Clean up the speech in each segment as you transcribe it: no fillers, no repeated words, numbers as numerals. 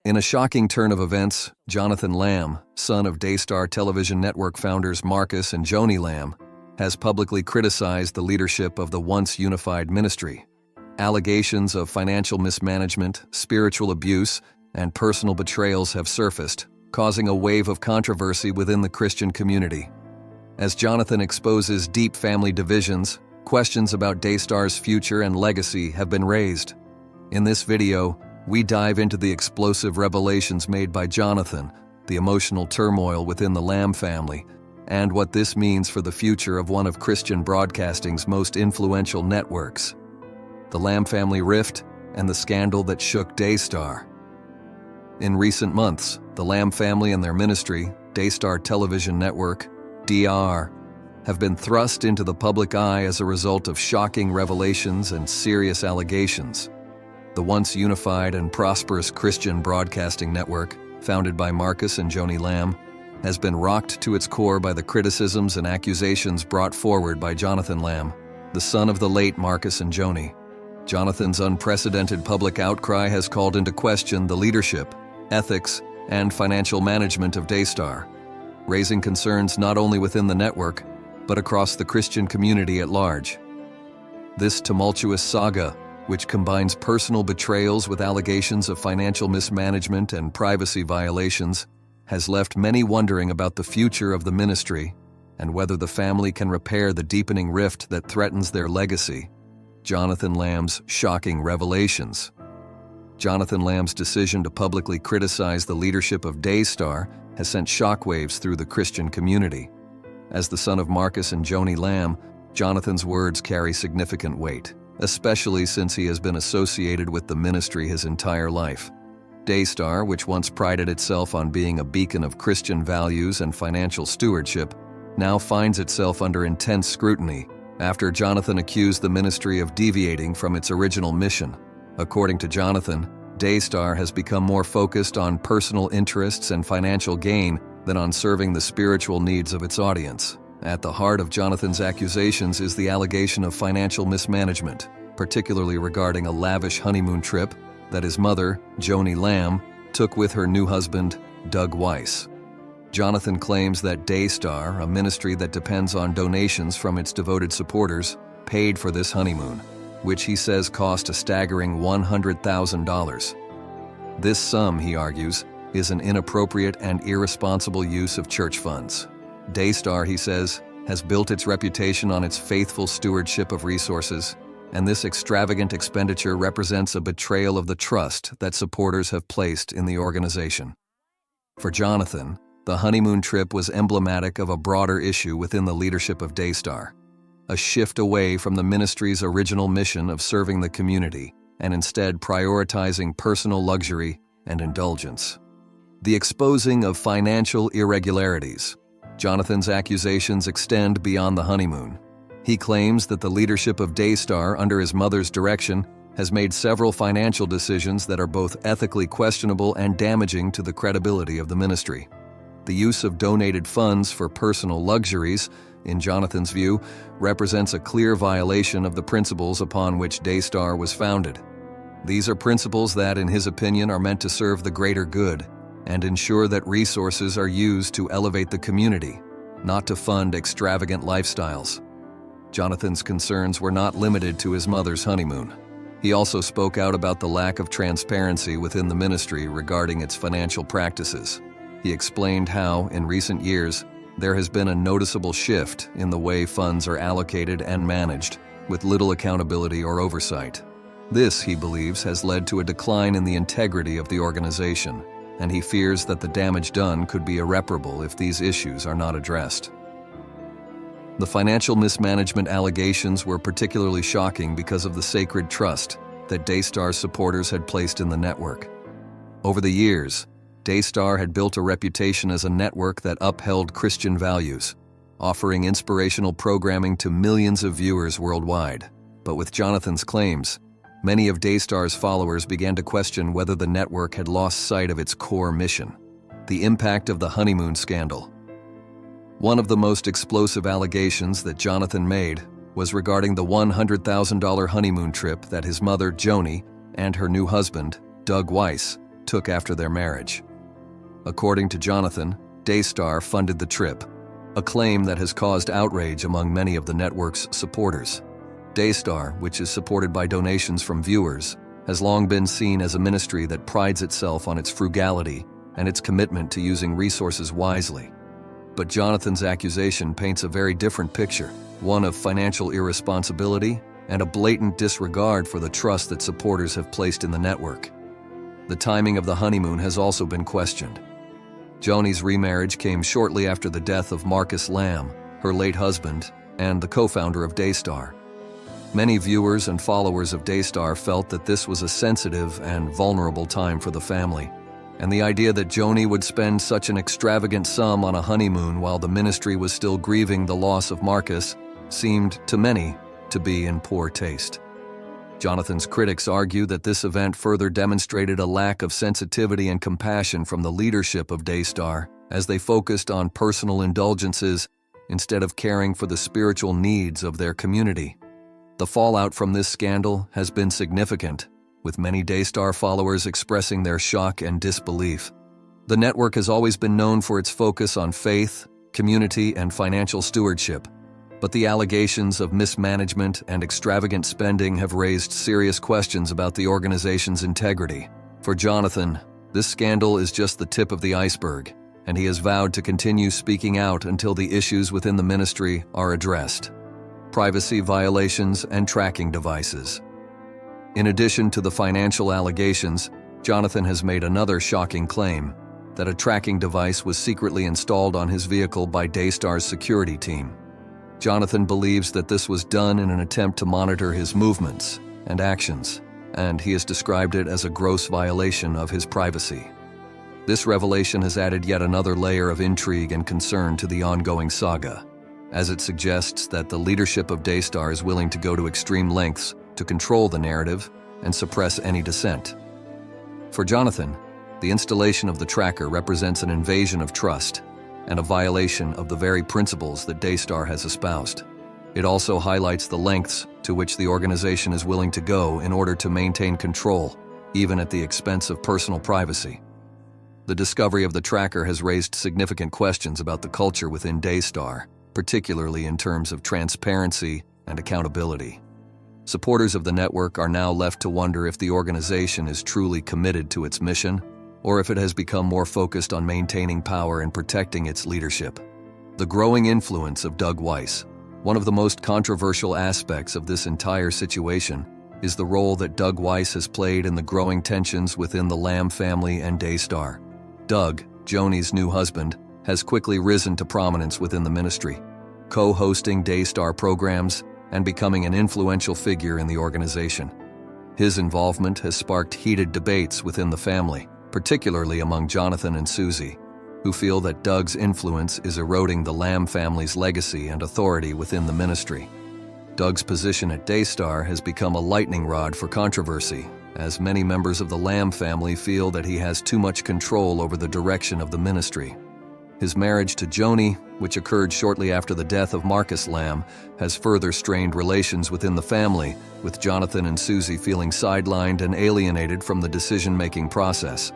In a shocking turn of events, Jonathan Lamb, son of Daystar television network founders Marcus and Joni Lamb, has publicly criticized the leadership of the once unified ministry. Allegations of financial mismanagement, spiritual abuse, and personal betrayals have surfaced, causing a wave of controversy within the Christian community. As Jonathan exposes deep family divisions, questions about Daystar's future and legacy have been raised. In this video, we dive into the explosive revelations made by Jonathan, the emotional turmoil within the Lamb family, and what this means for the future of one of Christian broadcasting's most influential networks. The Lamb family rift and the scandal that shook Daystar. In recent months, the Lamb family and their ministry, Daystar Television Network, DR, have been thrust into the public eye as a result of shocking revelations and serious allegations. The once unified and prosperous Christian broadcasting network, founded by Marcus and Joni Lamb, has been rocked to its core by the criticisms and accusations brought forward by Jonathan Lamb, the son of the late Marcus and Joni. Jonathan's unprecedented public outcry has called into question the leadership, ethics, and financial management of Daystar, raising concerns not only within the network, but across the Christian community at large. This tumultuous saga, which combines personal betrayals with allegations of financial mismanagement and privacy violations, has left many wondering about the future of the ministry and whether the family can repair the deepening rift that threatens their legacy. Jonathan Lamb's shocking revelations. Jonathan Lamb's decision to publicly criticize the leadership of Daystar has sent shockwaves through the Christian community. As the son of Marcus and Joni Lamb, Jonathan's words carry significant weight, especially since he has been associated with the ministry his entire life. Daystar, which once prided itself on being a beacon of Christian values and financial stewardship, now finds itself under intense scrutiny after Jonathan accused the ministry of deviating from its original mission. According to Jonathan, Daystar has become more focused on personal interests and financial gain than on serving the spiritual needs of its audience. At the heart of Jonathan's accusations is the allegation of financial mismanagement, particularly regarding a lavish honeymoon trip that his mother, Joni Lamb, took with her new husband, Doug Weiss. Jonathan claims that Daystar, a ministry that depends on donations from its devoted supporters, paid for this honeymoon, which he says cost a staggering $100,000. This sum, he argues, is an inappropriate and irresponsible use of church funds. Daystar, he says, has built its reputation on its faithful stewardship of resources, and this extravagant expenditure represents a betrayal of the trust that supporters have placed in the organization. For Jonathan, the honeymoon trip was emblematic of a broader issue within the leadership of Daystar, a shift away from the ministry's original mission of serving the community and instead prioritizing personal luxury and indulgence. The exposing of financial irregularities. Jonathan's accusations extend beyond the honeymoon. He claims that the leadership of Daystar under his mother's direction has made several financial decisions that are both ethically questionable and damaging to the credibility of the ministry. The use of donated funds for personal luxuries, in Jonathan's view, represents a clear violation of the principles upon which Daystar was founded. These are principles that, in his opinion, are meant to serve the greater good and ensure that resources are used to elevate the community, not to fund extravagant lifestyles. Jonathan's concerns were not limited to his mother's honeymoon. He also spoke out about the lack of transparency within the ministry regarding its financial practices. He explained how, in recent years, there has been a noticeable shift in the way funds are allocated and managed, with little accountability or oversight. This, he believes, has led to a decline in the integrity of the organization, and he fears that the damage done could be irreparable if these issues are not addressed. The financial mismanagement allegations were particularly shocking because of the sacred trust that Daystar's supporters had placed in the network. Over the years, Daystar had built a reputation as a network that upheld Christian values, offering inspirational programming to millions of viewers worldwide. But with Jonathan's claims, many of Daystar's followers began to question whether the network had lost sight of its core mission, the impact of the honeymoon scandal. One of the most explosive allegations that Jonathan made was regarding the $100,000 honeymoon trip that his mother, Joni, and her new husband, Doug Weiss, took after their marriage. According to Jonathan, Daystar funded the trip, a claim that has caused outrage among many of the network's supporters. Daystar, which is supported by donations from viewers, has long been seen as a ministry that prides itself on its frugality and its commitment to using resources wisely. But Jonathan's accusation paints a very different picture, one of financial irresponsibility and a blatant disregard for the trust that supporters have placed in the network. The timing of the honeymoon has also been questioned. Joni's remarriage came shortly after the death of Marcus Lamb, her late husband, and the co-founder of Daystar. Many viewers and followers of Daystar felt that this was a sensitive and vulnerable time for the family, and the idea that Joni would spend such an extravagant sum on a honeymoon while the ministry was still grieving the loss of Marcus seemed, to many, to be in poor taste. Jonathan's critics argue that this event further demonstrated a lack of sensitivity and compassion from the leadership of Daystar as they focused on personal indulgences instead of caring for the spiritual needs of their community. The fallout from this scandal has been significant, with many Daystar followers expressing their shock and disbelief. The network has always been known for its focus on faith, community, and financial stewardship, but the allegations of mismanagement and extravagant spending have raised serious questions about the organization's integrity. For Jonathan, this scandal is just the tip of the iceberg, and he has vowed to continue speaking out until the issues within the ministry are addressed. Privacy violations and tracking devices. In addition to the financial allegations, Jonathan has made another shocking claim, that a tracking device was secretly installed on his vehicle by Daystar's security team. Jonathan believes that this was done in an attempt to monitor his movements and actions, and he has described it as a gross violation of his privacy. This revelation has added yet another layer of intrigue and concern to the ongoing saga, as it suggests that the leadership of Daystar is willing to go to extreme lengths to control the narrative and suppress any dissent. For Jonathan, the installation of the tracker represents an invasion of trust and a violation of the very principles that Daystar has espoused. It also highlights the lengths to which the organization is willing to go in order to maintain control, even at the expense of personal privacy. The discovery of the tracker has raised significant questions about the culture within Daystar, particularly in terms of transparency and accountability. Supporters of the network are now left to wonder if the organization is truly committed to its mission, or if it has become more focused on maintaining power and protecting its leadership. The growing influence of Doug Weiss. One of the most controversial aspects of this entire situation is the role that Doug Weiss has played in the growing tensions within the Lamb family and Daystar. Doug, Joni's new husband, has quickly risen to prominence within the ministry, co-hosting Daystar programs and becoming an influential figure in the organization. His involvement has sparked heated debates within the family, particularly among Jonathan and Susie, who feel that Doug's influence is eroding the Lamb family's legacy and authority within the ministry. Doug's position at Daystar has become a lightning rod for controversy, as many members of the Lamb family feel that he has too much control over the direction of the ministry. His marriage to Joni, which occurred shortly after the death of Marcus Lamb, has further strained relations within the family, with Jonathan and Susie feeling sidelined and alienated from the decision-making process.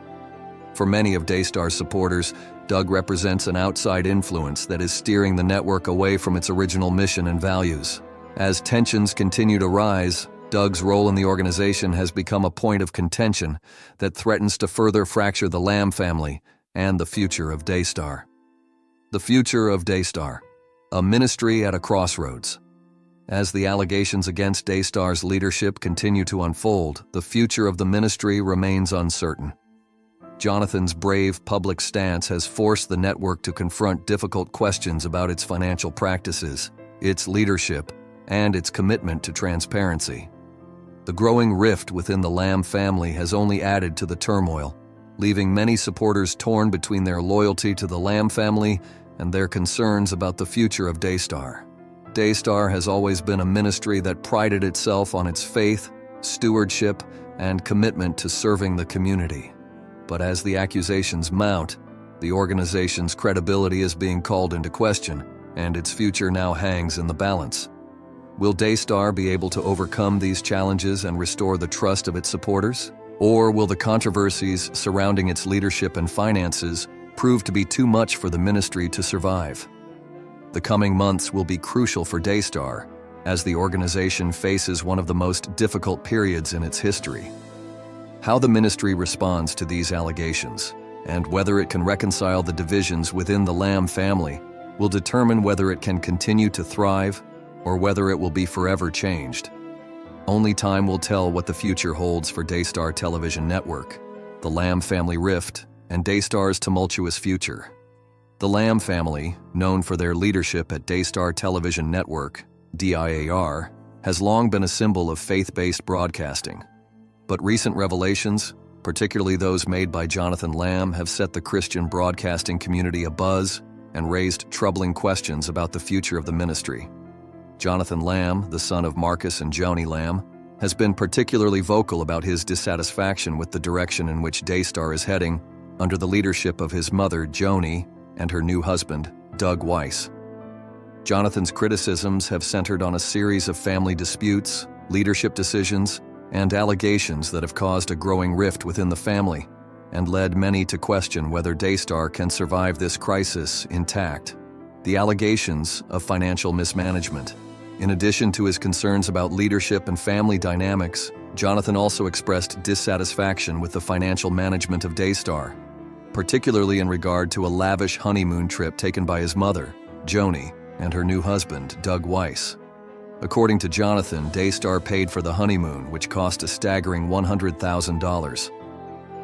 For many of Daystar's supporters, Doug represents an outside influence that is steering the network away from its original mission and values. As tensions continue to rise, Doug's role in the organization has become a point of contention that threatens to further fracture the Lamb family and the future of Daystar. The future of Daystar, a ministry at a crossroads. As the allegations against Daystar's leadership continue to unfold, the future of the ministry remains uncertain. Jonathan's brave public stance has forced the network to confront difficult questions about its financial practices, its leadership, and its commitment to transparency. The growing rift within the Lamb family has only added to the turmoil, leaving many supporters torn between their loyalty to the Lamb family and their concerns about the future of Daystar. Daystar has always been a ministry that prided itself on its faith, stewardship, and commitment to serving the community. But as the accusations mount, the organization's credibility is being called into question, and its future now hangs in the balance. Will Daystar be able to overcome these challenges and restore the trust of its supporters? Or will the controversies surrounding its leadership and finances prove to be too much for the ministry to survive? The coming months will be crucial for Daystar, as the organization faces one of the most difficult periods in its history. How the ministry responds to these allegations, and whether it can reconcile the divisions within the Lamb family, will determine whether it can continue to thrive or whether it will be forever changed. Only time will tell what the future holds for Daystar Television Network, the Lamb family rift, and Daystar's tumultuous future. The Lamb family, known for their leadership at Daystar Television Network, DIAR, has long been a symbol of faith-based broadcasting. But recent revelations, particularly those made by Jonathan Lamb, have set the Christian broadcasting community abuzz and raised troubling questions about the future of the ministry. Jonathan Lamb, the son of Marcus and Joni Lamb, has been particularly vocal about his dissatisfaction with the direction in which Daystar is heading under the leadership of his mother, Joni, and her new husband, Doug Weiss. Jonathan's criticisms have centered on a series of family disputes, leadership decisions, and allegations that have caused a growing rift within the family and led many to question whether Daystar can survive this crisis intact. The allegations of financial mismanagement. In addition to his concerns about leadership and family dynamics, Jonathan also expressed dissatisfaction with the financial management of Daystar, particularly in regard to a lavish honeymoon trip taken by his mother, Joni, and her new husband, Doug Weiss. According to Jonathan, Daystar paid for the honeymoon, which cost a staggering $100,000.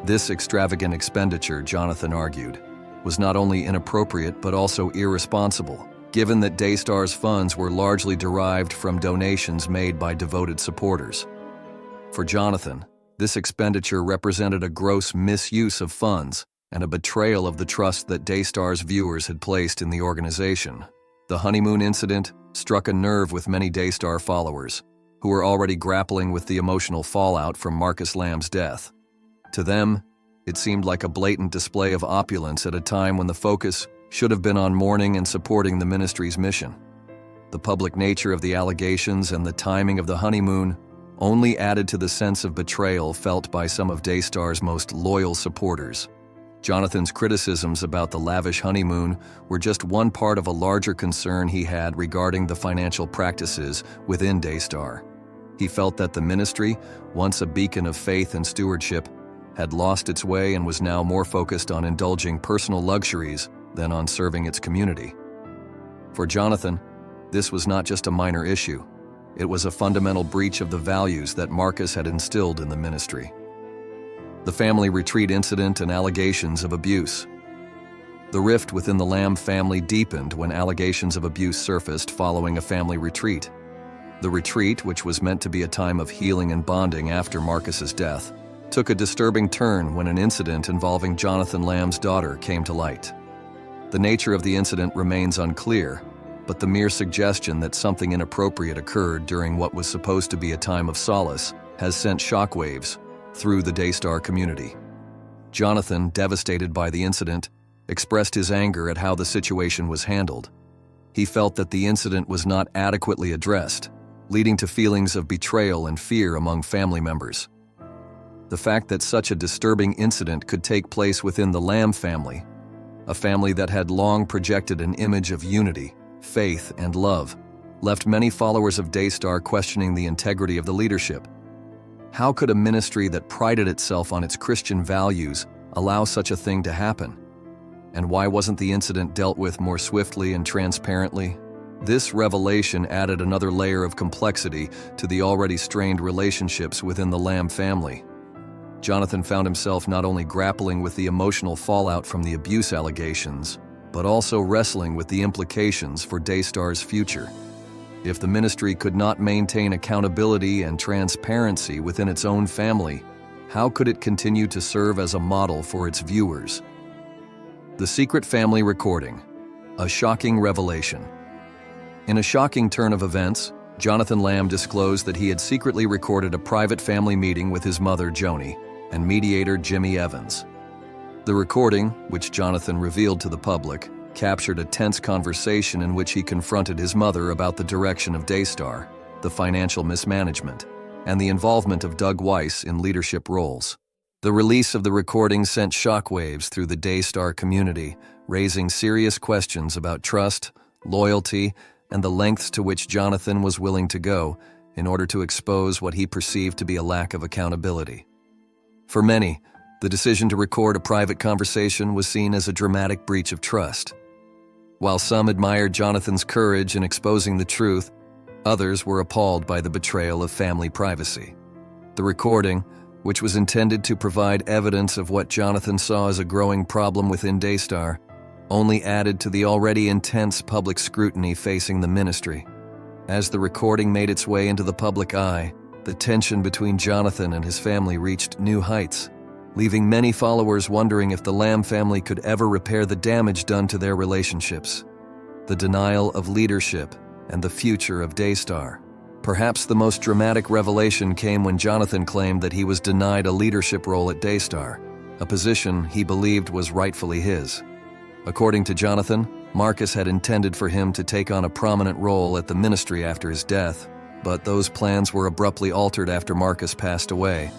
This extravagant expenditure, Jonathan argued, was not only inappropriate but also irresponsible, given that Daystar's funds were largely derived from donations made by devoted supporters. For Jonathan, this expenditure represented a gross misuse of funds and a betrayal of the trust that Daystar's viewers had placed in the organization. The honeymoon incident struck a nerve with many Daystar followers, who were already grappling with the emotional fallout from Marcus Lamb's death. To them, it seemed like a blatant display of opulence at a time when the focus should have been on mourning and supporting the ministry's mission. The public nature of the allegations and the timing of the honeymoon only added to the sense of betrayal felt by some of Daystar's most loyal supporters. Jonathan's criticisms about the lavish honeymoon were just one part of a larger concern he had regarding the financial practices within Daystar. He felt that the ministry, once a beacon of faith and stewardship, had lost its way and was now more focused on indulging personal luxuries than on serving its community. For Jonathan, this was not just a minor issue. It was a fundamental breach of the values that Marcus had instilled in the ministry. The family retreat incident and allegations of abuse. The rift within the Lamb family deepened when allegations of abuse surfaced following a family retreat. The retreat, which was meant to be a time of healing and bonding after Marcus's death, took a disturbing turn when an incident involving Jonathan Lamb's daughter came to light. The nature of the incident remains unclear, but the mere suggestion that something inappropriate occurred during what was supposed to be a time of solace has sent shockwaves through the Daystar community. Jonathan, devastated by the incident, expressed his anger at how the situation was handled. He felt that the incident was not adequately addressed, leading to feelings of betrayal and fear among family members. The fact that such a disturbing incident could take place within the Lamb family, a family that had long projected an image of unity, faith, and love, left many followers of Daystar questioning the integrity of the leadership. How could a ministry that prided itself on its Christian values allow such a thing to happen? And why wasn't the incident dealt with more swiftly and transparently? This revelation added another layer of complexity to the already strained relationships within the Lamb family. Jonathan found himself not only grappling with the emotional fallout from the abuse allegations, but also wrestling with the implications for Daystar's future. If the ministry could not maintain accountability and transparency within its own family, how could it continue to serve as a model for its viewers? The secret family recording, a shocking revelation. In a shocking turn of events, Jonathan Lamb disclosed that he had secretly recorded a private family meeting with his mother, Joni, and mediator Jimmy Evans. The recording, which Jonathan revealed to the public, captured a tense conversation in which he confronted his mother about the direction of Daystar, the financial mismanagement, and the involvement of Doug Weiss in leadership roles. The release of the recording sent shockwaves through the Daystar community, raising serious questions about trust, loyalty, and the lengths to which Jonathan was willing to go in order to expose what he perceived to be a lack of accountability. For many, the decision to record a private conversation was seen as a dramatic breach of trust. While some admired Jonathan's courage in exposing the truth, others were appalled by the betrayal of family privacy. The recording, which was intended to provide evidence of what Jonathan saw as a growing problem within Daystar, only added to the already intense public scrutiny facing the ministry. As the recording made its way into the public eye, the tension between Jonathan and his family reached new heights, leaving many followers wondering if the Lamb family could ever repair the damage done to their relationships. The denial of leadership and the future of Daystar. Perhaps the most dramatic revelation came when Jonathan claimed that he was denied a leadership role at Daystar, a position he believed was rightfully his. According to Jonathan, Marcus had intended for him to take on a prominent role at the ministry after his death, but those plans were abruptly altered after Marcus passed away.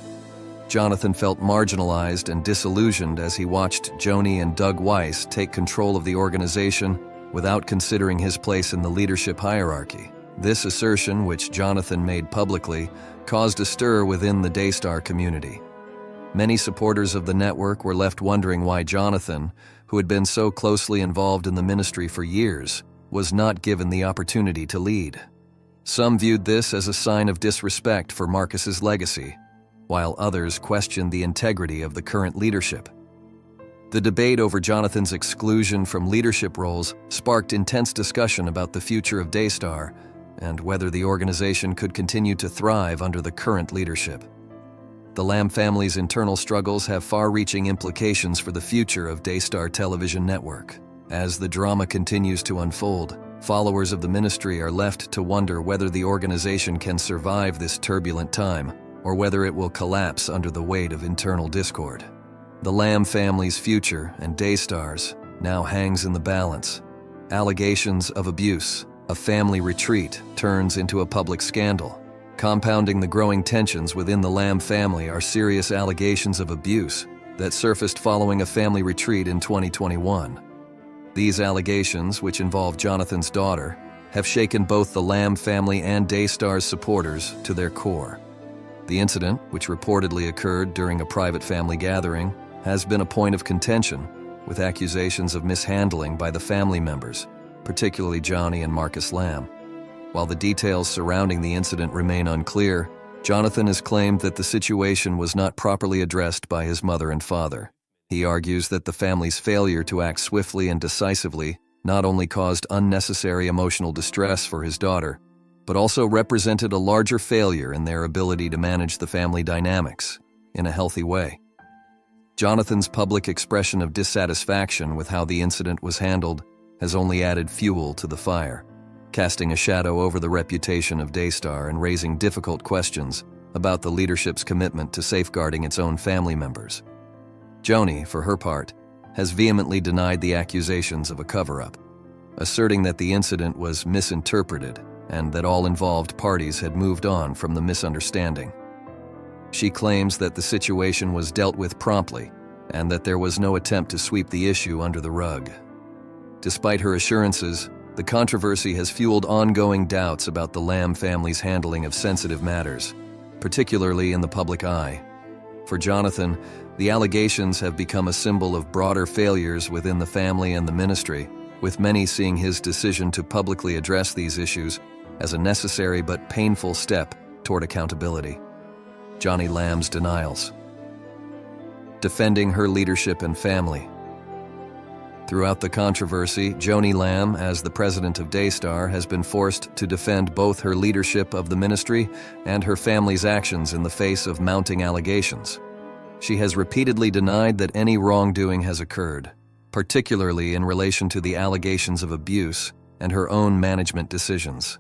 Jonathan felt marginalized and disillusioned as he watched Joni and Doug Weiss take control of the organization without considering his place in the leadership hierarchy. This assertion, which Jonathan made publicly, caused a stir within the Daystar community. Many supporters of the network were left wondering why Jonathan, who had been so closely involved in the ministry for years, was not given the opportunity to lead. Some viewed this as a sign of disrespect for Marcus's legacy, while others questioned the integrity of the current leadership. The debate over Jonathan's exclusion from leadership roles sparked intense discussion about the future of Daystar and whether the organization could continue to thrive under the current leadership. The Lamb family's internal struggles have far-reaching implications for the future of Daystar television network. As the drama continues to unfold, followers of the ministry are left to wonder whether the organization can survive this turbulent time or whether it will collapse under the weight of internal discord. The Lamb family's future and Daystar's now hangs in the balance. Allegations of abuse, a family retreat, turns into a public scandal. Compounding the growing tensions within the Lamb family are serious allegations of abuse that surfaced following a family retreat in 2021. These allegations, which involve Jonathan's daughter, have shaken both the Lamb family and Daystar's supporters to their core. The incident, which reportedly occurred during a private family gathering, has been a point of contention, with accusations of mishandling by the family members, particularly Joni and Marcus Lamb. While the details surrounding the incident remain unclear, Jonathan has claimed that the situation was not properly addressed by his mother and father. He argues that the family's failure to act swiftly and decisively not only caused unnecessary emotional distress for his daughter, but also represented a larger failure in their ability to manage the family dynamics in a healthy way. Jonathan's public expression of dissatisfaction with how the incident was handled has only added fuel to the fire, casting a shadow over the reputation of Daystar and raising difficult questions about the leadership's commitment to safeguarding its own family members. Joni, for her part, has vehemently denied the accusations of a cover-up, asserting that the incident was misinterpreted and that all involved parties had moved on from the misunderstanding. She claims that the situation was dealt with promptly and that there was no attempt to sweep the issue under the rug. Despite her assurances, the controversy has fueled ongoing doubts about the Lamb family's handling of sensitive matters, particularly in the public eye. For Jonathan, the allegations have become a symbol of broader failures within the family and the ministry, with many seeing his decision to publicly address these issues as a necessary but painful step toward accountability. Joni Lamb's denials. Defending her leadership and family. Throughout the controversy, Joni Lamb, as the president of Daystar, has been forced to defend both her leadership of the ministry and her family's actions in the face of mounting allegations. She has repeatedly denied that any wrongdoing has occurred, particularly in relation to the allegations of abuse and her own management decisions.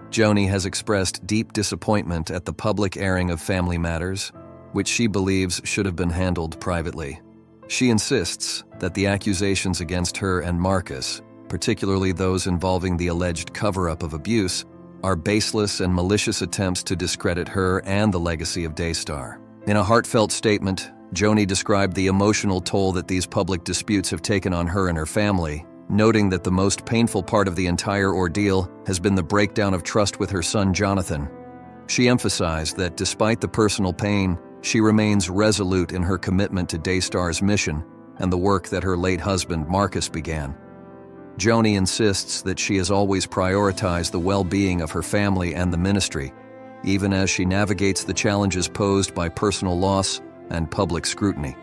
Joni has expressed deep disappointment at the public airing of family matters, which she believes should have been handled privately. She insists that the accusations against her and Marcus, particularly those involving the alleged cover-up of abuse, are baseless and malicious attempts to discredit her and the legacy of Daystar. In a heartfelt statement, Joni described the emotional toll that these public disputes have taken on her and her family, noting that the most painful part of the entire ordeal has been the breakdown of trust with her son Jonathan. She emphasized that despite the personal pain, she remains resolute in her commitment to Daystar's mission and the work that her late husband Marcus began. Joni insists that she has always prioritized the well-being of her family and the ministry, even as she navigates the challenges posed by personal loss and public scrutiny.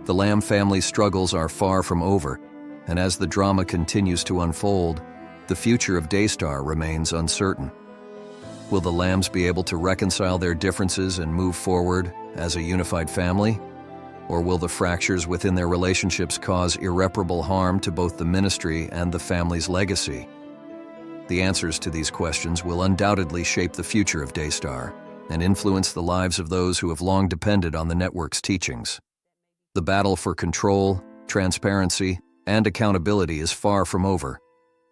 The Lamb family's struggles are far from over, and as the drama continues to unfold, the future of Daystar remains uncertain. Will the Lambs be able to reconcile their differences and move forward as a unified family? Or will the fractures within their relationships cause irreparable harm to both the ministry and the family's legacy? The answers to these questions will undoubtedly shape the future of Daystar and influence the lives of those who have long depended on the network's teachings. The battle for control, transparency, and accountability is far from over,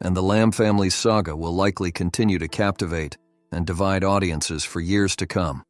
and the Lamb family's saga will likely continue to captivate and divide audiences for years to come.